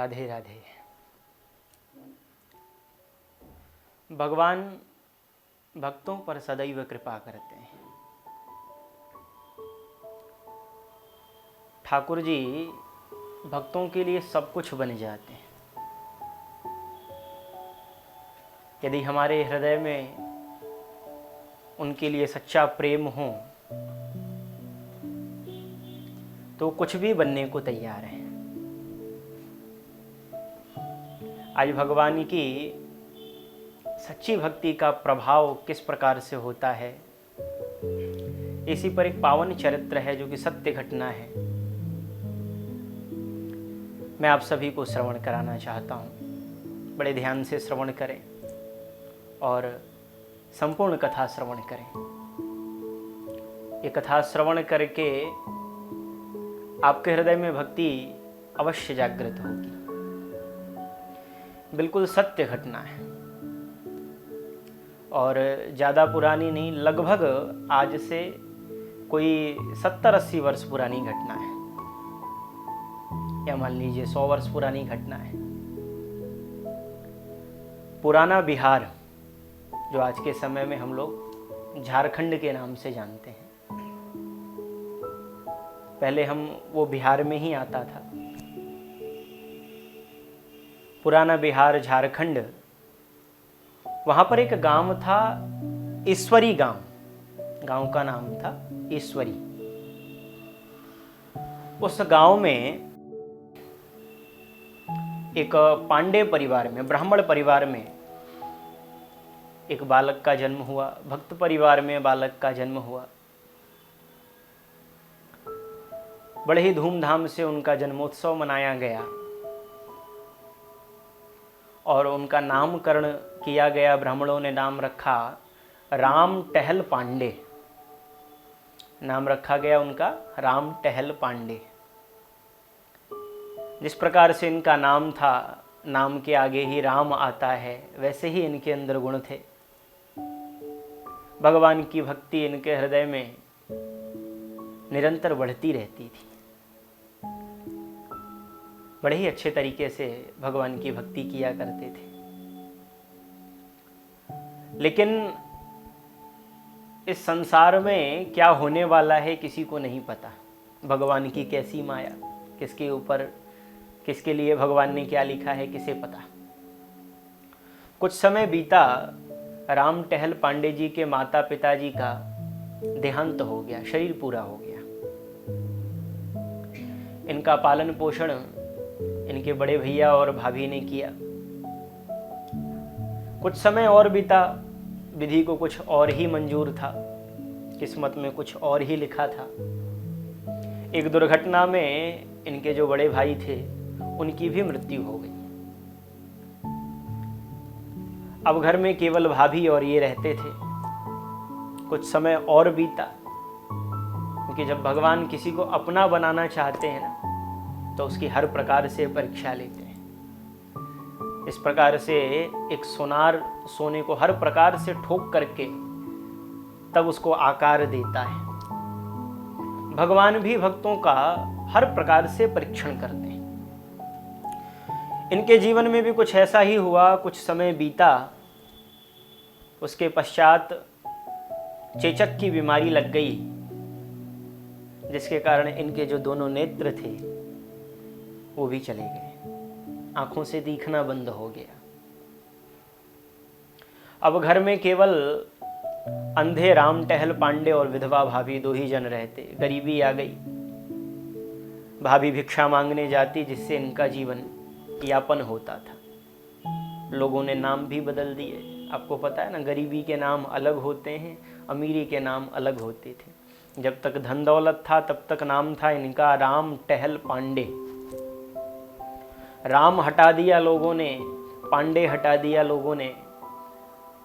राधे राधे। भगवान भक्तों पर सदैव कृपा करते हैं। ठाकुर जी भक्तों के लिए सब कुछ बन जाते हैं। यदि हमारे हृदय में उनके लिए सच्चा प्रेम हो तो कुछ भी बनने को तैयार है। आज भगवान की सच्ची भक्ति का प्रभाव किस प्रकार से होता है, इसी पर एक पावन चरित्र है जो कि सत्य घटना है। मैं आप सभी को श्रवण कराना चाहता हूँ। बड़े ध्यान से श्रवण करें और संपूर्ण कथा श्रवण करें। ये कथा श्रवण करके आपके हृदय में भक्ति अवश्य जागृत होगी। बिल्कुल सत्य घटना है और ज़्यादा पुरानी नहीं, लगभग आज से कोई 70-80 वर्ष पुरानी घटना है, या मान लीजिए 100 वर्ष पुरानी घटना है। पुराना बिहार, जो आज के समय में हम लोग झारखंड के नाम से जानते हैं, पहले हम वो बिहार में ही आता था। पुराना बिहार, झारखंड, वहाँ पर एक गांव था, ईश्वरी गांव। गांव का नाम था ईश्वरी। उस गांव में एक पांडे परिवार में, ब्राह्मण परिवार में एक बालक का जन्म हुआ। भक्त परिवार में बालक का जन्म हुआ। बड़े ही धूमधाम से उनका जन्मोत्सव मनाया गया और उनका नामकरण किया गया। ब्राह्मणों ने नाम रखा राम टहल पांडे। नाम रखा गया उनका राम टहल पांडे। जिस प्रकार से इनका नाम था, नाम के आगे ही राम आता है, वैसे ही इनके अंदर गुण थे। भगवान की भक्ति इनके हृदय में निरंतर बढ़ती रहती थी। बड़े ही अच्छे तरीके से भगवान की भक्ति किया करते थे। लेकिन इस संसार में क्या होने वाला है किसी को नहीं पता। भगवान की कैसी माया, किसके ऊपर, किसके लिए भगवान ने क्या लिखा है, किसे पता। कुछ समय बीता, राम टहल पांडे जी के माता पिताजी का देहांत हो गया, शरीर पूरा हो गया। इनका पालन पोषण इनके बड़े भैया और भाभी ने किया। कुछ समय और बीता, विधि को कुछ और ही मंजूर था, किस्मत में कुछ और ही लिखा था। एक दुर्घटना में इनके जो बड़े भाई थे उनकी भी मृत्यु हो गई। अब घर में केवल भाभी और ये रहते थे। कुछ समय और बीता, क्योंकि जब भगवान किसी को अपना बनाना चाहते हैं ना, तो उसकी हर प्रकार से परीक्षा लेते हैं। इस प्रकार से एक सोनार सोने को हर प्रकार से ठोक करके तब उसको आकार देता है। भगवान भी भक्तों का हर प्रकार से परीक्षण करते हैं। इनके जीवन में भी कुछ ऐसा ही हुआ। कुछ समय बीता, उसके पश्चात चेचक की बीमारी लग गई, जिसके कारण इनके जो दोनों नेत्र थे वो भी चले गए। आंखों से दिखना बंद हो गया। अब घर में केवल अंधे राम टहल पांडे और विधवा भाभी दो ही जन रहते। गरीबी आ गई। भाभी भिक्षा मांगने जाती, जिससे इनका जीवन यापन होता था। लोगों ने नाम भी बदल दिए। आपको पता है ना, गरीबी के नाम अलग होते हैं, अमीरी के नाम अलग होते थे। जब तक धन दौलत था तब तक नाम था इनका राम टहल पांडे। राम हटा दिया लोगों ने, पांडे हटा दिया लोगों ने।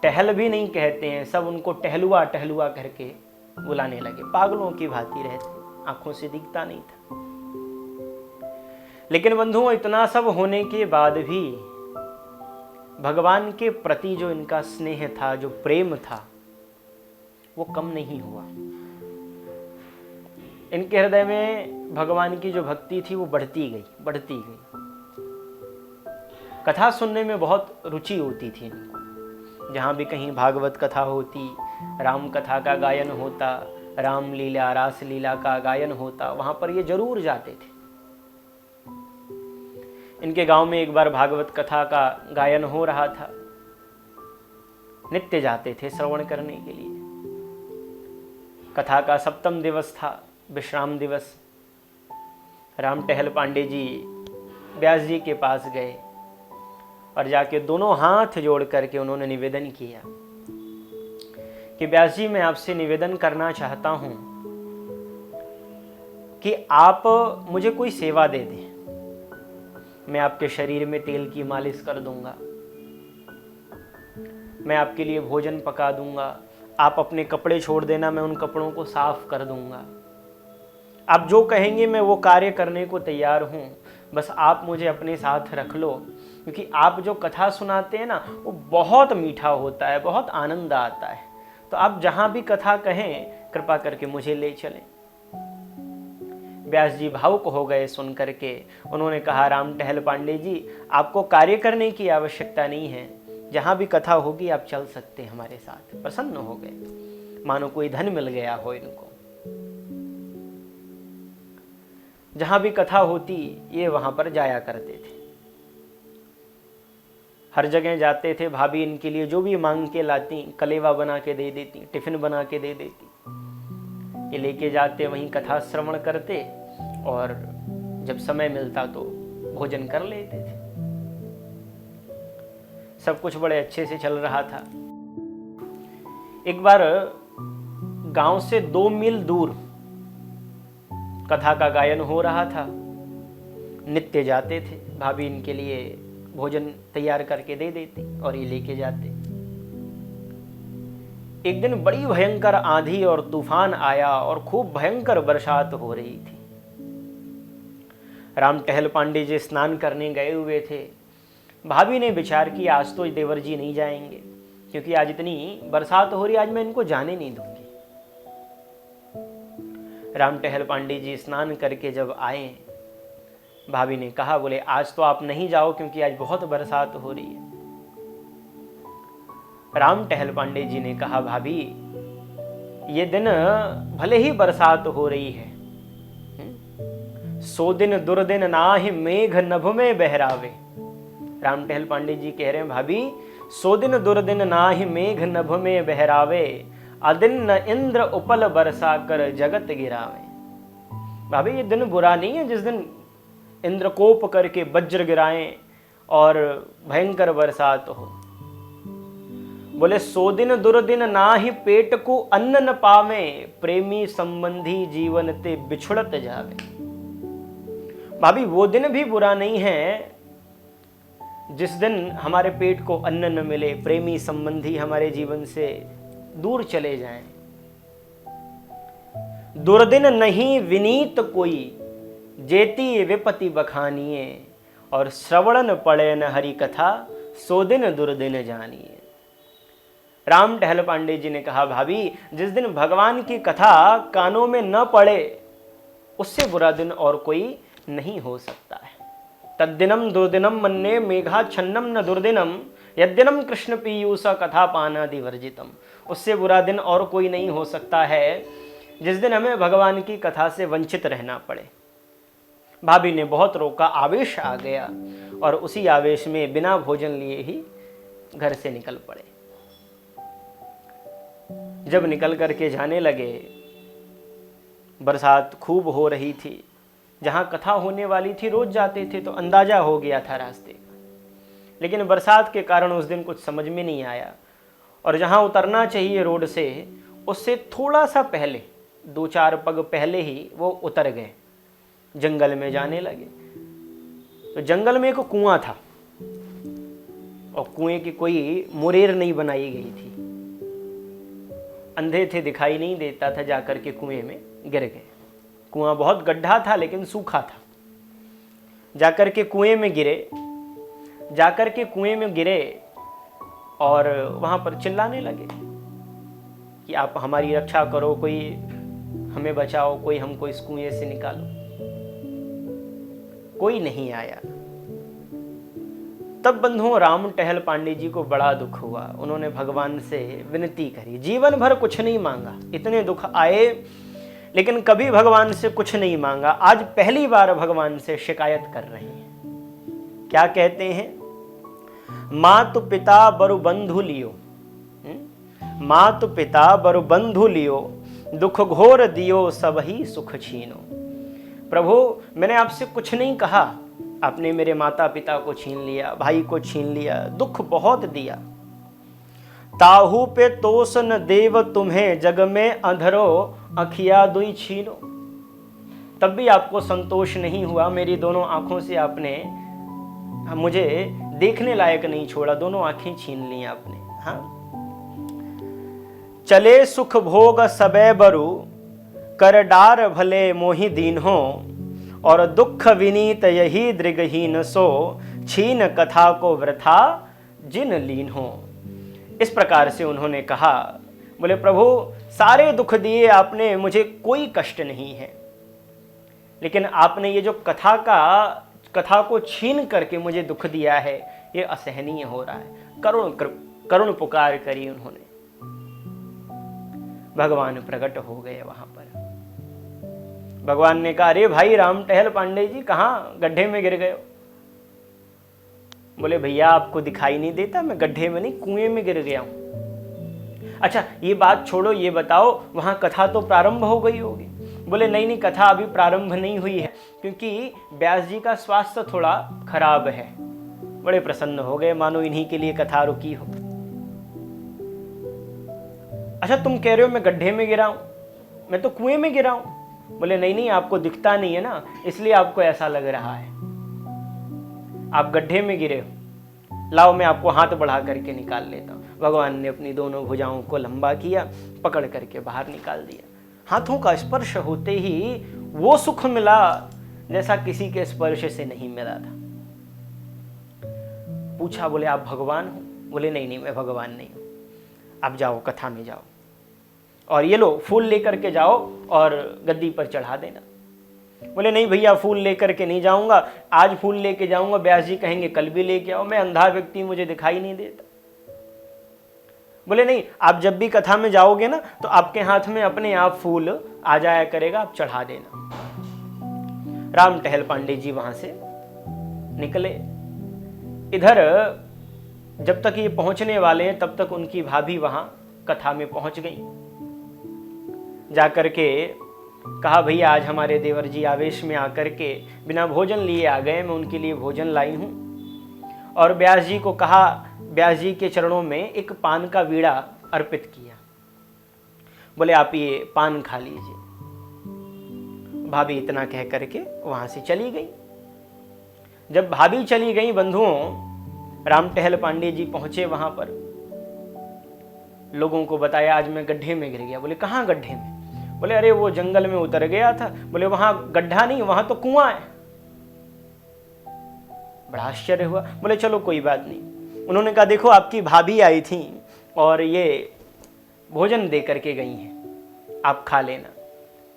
टहल भी नहीं कहते हैं, सब उनको टहलुआ टहलुआ करके बुलाने लगे। पागलों की भांति रहते, आंखों से दिखता नहीं था। लेकिन बंधुओं, इतना सब होने के बाद भी भगवान के प्रति जो इनका स्नेह था, जो प्रेम था, वो कम नहीं हुआ। इनके हृदय में भगवान की जो भक्ति थी वो बढ़ती गई, बढ़ती गई। कथा सुनने में बहुत रुचि होती थी इनको। जहाँ भी कहीं भागवत कथा होती, राम कथा का गायन होता, राम लीला रास लीला का गायन होता, वहाँ पर ये जरूर जाते थे। इनके गांव में एक बार भागवत कथा का गायन हो रहा था, नित्य जाते थे श्रवण करने के लिए। कथा का 7वां दिवस था, विश्राम दिवस। राम टहल पांडे जी व्यास जी के पास गए और जाके दोनों हाथ जोड़ करके उन्होंने निवेदन किया कि व्यास जी, मैं आपसे निवेदन करना चाहता हूं कि आप मुझे कोई सेवा दे दें। मैं आपके शरीर में तेल की मालिश कर दूंगा, मैं आपके लिए भोजन पका दूंगा, आप अपने कपड़े छोड़ देना, मैं उन कपड़ों को साफ कर दूंगा। आप जो कहेंगे मैं वो कार्य करने को तैयार हूं, बस आप मुझे अपने साथ रख लो, क्योंकि आप जो कथा सुनाते हैं ना वो बहुत मीठा होता है, बहुत आनंद आता है। तो आप जहां भी कथा कहें कृपा करके मुझे ले चलें। व्यास जी भावुक हो गए सुन करके। उन्होंने कहा, राम टहल पांडे जी, आपको कार्य करने की आवश्यकता नहीं है, जहां भी कथा होगी आप चल सकते हैं हमारे साथ। प्रसन्न हो गए, मानो कोई धन मिल गया हो इनको। जहां भी कथा होती ये वहां पर जाया करते थे, हर जगह जाते थे। भाभी इनके लिए जो भी मांग के लाती, कलेवा बना के दे देती, टिफिन बना के दे देती, ये लेके जाते, वहीं कथा श्रवण करते और जब समय मिलता तो भोजन कर लेते थे। सब कुछ बड़े अच्छे से चल रहा था। एक बार गांव से 2 मील दूर कथा का गायन हो रहा था। नित्य जाते थे, भाभी इनके लिए भोजन तैयार करके दे देती और ये लेके जाते। एक दिन बड़ी भयंकर आंधी और तूफान आया और खूब भयंकर बरसात हो रही थी। राम टहल पांडे जी स्नान करने गए हुए थे। भाभी ने विचार किया, आज तो देवर जी नहीं जाएंगे, क्योंकि आज इतनी बरसात हो रही, आज मैं इनको जाने नहीं दूंगी। राम टहल पांडे जी स्नान करके जब आए, भाभी ने कहा, बोले आज तो आप नहीं जाओ क्योंकि आज बहुत बरसात हो रही है। राम टहल पांडे जी ने कहा, भाभी ये दिन भले ही बरसात हो रही है, 100 दिन दुर्दिन नाहि मेघ नभ में बहरावे। राम टहल पांडे जी कह रहे हैं, भाभी 100 दिन दुर्दिन नाहि मेघ नभ में बहरावे, अदिन न इंद्र उपल बरसा कर जगत गिरावे। भाभी ये दिन बुरा नहीं है जिस दिन इंद्र कोप करके वज्र गिराएं और भयंकर बरसात हो। बोले 100 दिन दुर्दिन ना ही पेट को अन्न न पावे, प्रेमी संबंधी जीवन ते बिछुड़त जावे। भाभी वो दिन भी बुरा नहीं है जिस दिन हमारे पेट को अन्न न मिले, प्रेमी संबंधी हमारे जीवन से दूर चले जाएं। दुर्दिन नहीं विनीत कोई, जेती विपति बखानिए, और श्रवणन पड़े न हरि कथा, 100 दिन दुर्दिन जानिए। राम टहल पांडे जी ने कहा, भाभी जिस दिन भगवान की कथा कानों में न पड़े, उससे बुरा दिन और कोई नहीं हो सकता है। तद्दिनम दुर्दिनम मन्ने मेघा छन्नम न दुर्दिनम, यद्दिनम कृष्ण पीयूष कथा पानादि वर्जितम। उससे बुरा दिन और कोई नहीं हो सकता है जिस दिन हमें भगवान की कथा से वंचित रहना पड़े। भाभी ने बहुत रोका, आवेश आ गया और उसी आवेश में बिना भोजन लिए ही घर से निकल पड़े। जब निकल करके जाने लगे, बरसात खूब हो रही थी। जहां कथा होने वाली थी रोज जाते थे तो अंदाजा हो गया था रास्ते का, लेकिन बरसात के कारण उस दिन कुछ समझ में नहीं आया और जहां उतरना चाहिए रोड से उससे थोड़ा सा पहले, 2-4 पग पहले ही वो उतर गए, जंगल में जाने लगे। तो जंगल में एक कुआं था और कुएं की कोई मुरेर नहीं बनाई गई थी। अंधे थे, दिखाई नहीं देता था, जाकर के कुएं में गिर गए। कुआं बहुत गड्ढा था लेकिन सूखा था। जाकर के कुएं में गिरे और वहां पर चिल्लाने लगे कि आप हमारी रक्षा करो, कोई हमें बचाओ, कोई हमको इस कुएं से निकालो। कोई नहीं आया। तब बंधुओं राम टहल पांडे जी को बड़ा दुख हुआ। उन्होंने भगवान से विनती करी, जीवन भर कुछ नहीं मांगा, इतने दुख आए लेकिन कभी भगवान से कुछ नहीं मांगा, आज पहली बार भगवान से शिकायत कर रहे हैं। क्या कहते हैं? मातु पिता बरु बंधु लियो, मातु पिता बरु बंधु लियो, दुख घोर दियो सब ही सुख छीनो। प्रभु मैंने आपसे कुछ नहीं कहा, आपने मेरे माता पिता को छीन लिया, भाई को छीन लिया, दुख बहुत दिया। ताहू पे तोस न देव तुम्हें, जग में अंधरो अखिया दुई छीनो। तब भी आपको संतोष नहीं हुआ, मेरी दोनों आंखों से आपने मुझे देखने लायक नहीं छोड़ा, दोनों आंखें छीन ली आपने। हाँ, चले सुख भोग सबे बरु, कर डार भले मोहि दीन हो, और दुख विनीत यही दृगहीन सो, छीन कथा को वृथा जिन लीन हो। इस प्रकार से उन्होंने कहा, बोले प्रभु सारे दुख दिए आपने, मुझे कोई कष्ट नहीं है, लेकिन आपने ये जो कथा को छीन करके मुझे दुख दिया है, ये असहनीय हो रहा है। करुण पुकार करी उन्होंने। भगवान प्रकट हो गए वहां पर। भगवान ने कहा, अरे भाई राम टहल पांडे जी, कहाँ गड्ढे में गिर गए हो? बोले भैया आपको दिखाई नहीं देता, मैं गड्ढे में नहीं कुएं में गिर गया हूं। अच्छा ये बात छोड़ो, ये बताओ वहां कथा तो प्रारंभ हो गई होगी। बोले नहीं नहीं, कथा अभी प्रारंभ नहीं हुई है, क्योंकि व्यास जी का स्वास्थ्य थोड़ा खराब है। बड़े प्रसन्न हो गए, मानो इन्हीं के लिए कथा रुकी हो। अच्छा तुम कह रहे हो मैं गड्ढे में गिरा हूं, मैं तो कुएं में गिरा हूं। बोले नहीं नहीं, आपको दिखता नहीं है ना, इसलिए आपको ऐसा लग रहा है, आप गड्ढे में गिरे हो। लाओ मैं आपको हाथ बढ़ा करके निकाल लेता हूं। भगवान ने अपनी दोनों भुजाओं को लंबा किया, पकड़ करके बाहर निकाल दिया। हाथों का स्पर्श होते ही वो सुख मिला जैसा किसी के स्पर्श से नहीं मिला था। पूछा, बोले आप भगवान हो? बोले नहीं नहीं, मैं भगवान नहीं हूं। आप जाओ कथा में जाओ, और ये लो फूल लेकर के जाओ और गद्दी पर चढ़ा देना। बोले नहीं भैया, फूल लेकर के नहीं जाऊंगा, आज फूल लेके जाऊंगा व्यास जी कहेंगे कल भी लेके आओ, मैं अंधा व्यक्ति, मुझे दिखाई नहीं देता। बोले नहीं, आप जब भी कथा में जाओगे ना तो आपके हाथ में अपने आप फूल आ जाया करेगा, आप चढ़ा देना। राम टहल पांडे जी वहां से निकले। इधर जब तक ये पहुंचने वाले हैं तब तक उनकी भाभी वहां कथा में पहुंच गई। जाकर के कहा, भैया आज हमारे देवर जी आवेश में आकर के बिना भोजन लिए आ गए, मैं उनके लिए भोजन लाई हूं। और व्यास जी को कहा, व्यास जी के चरणों में एक पान का वीड़ा अर्पित किया। बोले आप ये पान खा लीजिए। भाभी इतना कह करके वहां से चली गई। जब भाभी चली गई बंधुओं, राम टहल पांडे जी पहुंचे वहां पर। लोगों को बताया आज मैं गड्ढे में गिर गया। बोले कहाँ गड्ढे में? बोले अरे वो जंगल में उतर गया था। बोले वहां गड्ढा नहीं, वहां तो कुआं है। बड़ा आश्चर्य हुआ। बोले चलो कोई बात नहीं। उन्होंने कहा देखो आपकी भाभी आई थी और ये भोजन दे करके गई हैं, आप खा लेना।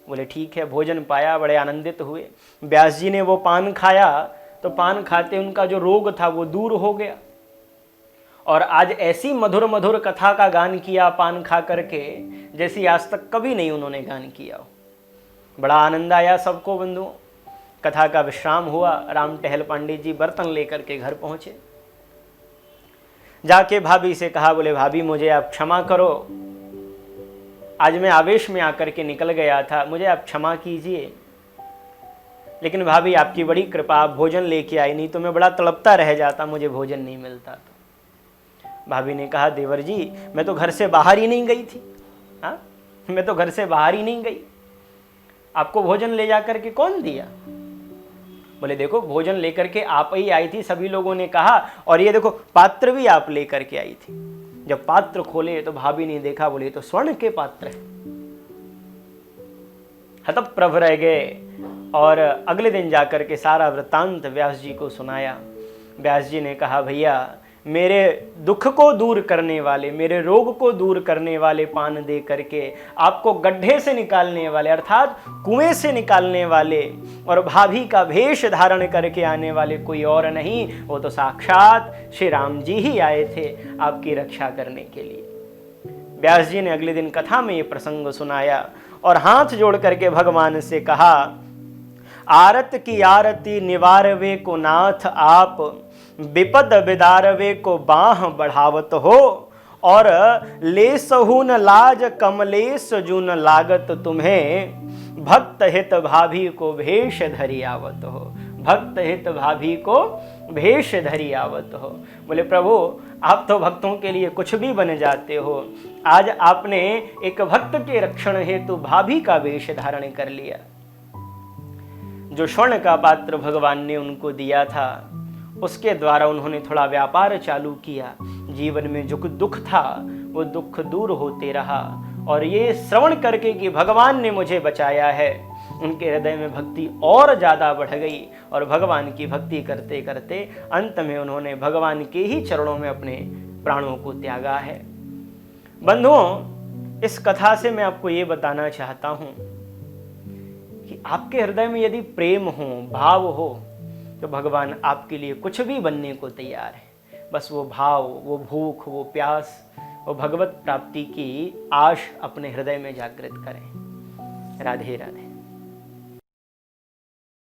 बोले ठीक है। भोजन पाया, बड़े आनंदित हुए। व्यास जी ने वो पान खाया तो पान खाते उनका जो रोग था वो दूर हो गया। और आज ऐसी मधुर मधुर कथा का गान किया पान खा करके जैसी आज तक कभी नहीं उन्होंने गान किया हो। बड़ा आनंद आया सबको बंधुओं। कथा का विश्राम हुआ। राम टहल पांडे जी बर्तन लेकर के घर पहुंचे। जाके भाभी से कहा, बोले भाभी मुझे आप क्षमा करो, आज मैं आवेश में आकर के निकल गया था, मुझे आप क्षमा कीजिए। लेकिन भाभी आपकी बड़ी कृपा, आप भोजन लेके आई, नहीं तो मैं बड़ा तड़पता रह जाता, मुझे भोजन नहीं मिलता। तो भाभी ने कहा देवर जी मैं तो घर से बाहर ही नहीं गई थी। हाँ, मैं तो घर से बाहर ही नहीं गई, आपको भोजन ले जा करके कौन दिया? बोले देखो भोजन लेकर के आप ही आई थी, सभी लोगों ने कहा, और ये देखो पात्र भी आप लेकर के आई थी। जब पात्र खोले तो भाभी ने देखा, बोले तो स्वर्ण के पात्र है। हतप्रभ रह गए। और अगले दिन जाकर के सारा वृत्तांत व्यास जी को सुनाया। व्यास जी ने कहा भैया मेरे दुख को दूर करने वाले, मेरे रोग को दूर करने वाले पान दे करके आपको गड्ढे से निकालने वाले अर्थात कुएं से निकालने वाले और भाभी का भेष धारण करके आने वाले कोई और नहीं, वो तो साक्षात श्री राम जी ही आए थे आपकी रक्षा करने के लिए। व्यास जी ने अगले दिन कथा में ये प्रसंग सुनाया और हाथ जोड़ करके भगवान से कहा, आरत की आरती निवारवे को नाथ आप, विपद विदारवे को बाह बढ़ावत हो, और लेसहून लाज कमलेश जून लागत तुम्हें, भक्त हित भाभी को भेष धरी आवत हो। भक्त हित भाभी को भेष धरी आवत हो। बोले प्रभु आप तो भक्तों के लिए कुछ भी बन जाते हो, आज आपने एक भक्त के रक्षण हेतु भाभी का वेश धारण कर लिया। जो स्वर्ण का पात्र भगवान ने उनको दिया था, उसके द्वारा उन्होंने थोड़ा व्यापार चालू किया। जीवन में जो दुख था वो दुख दूर होते रहा, और ये श्रवण करके कि भगवान ने मुझे बचाया है, उनके हृदय में भक्ति और ज़्यादा बढ़ गई, और भगवान की भक्ति करते करते अंत में उन्होंने भगवान के ही चरणों में अपने प्राणों को त्यागा है। बंधुओं, इस कथा से मैं आपको ये बताना चाहता हूँ कि आपके हृदय में यदि प्रेम हो, भाव हो, तो भगवान आपके लिए कुछ भी बनने को तैयार है। बस वो भाव, वो भूख, वो प्यास, वो भगवत प्राप्ति की आश अपने हृदय में जागृत करें। राधे राधे।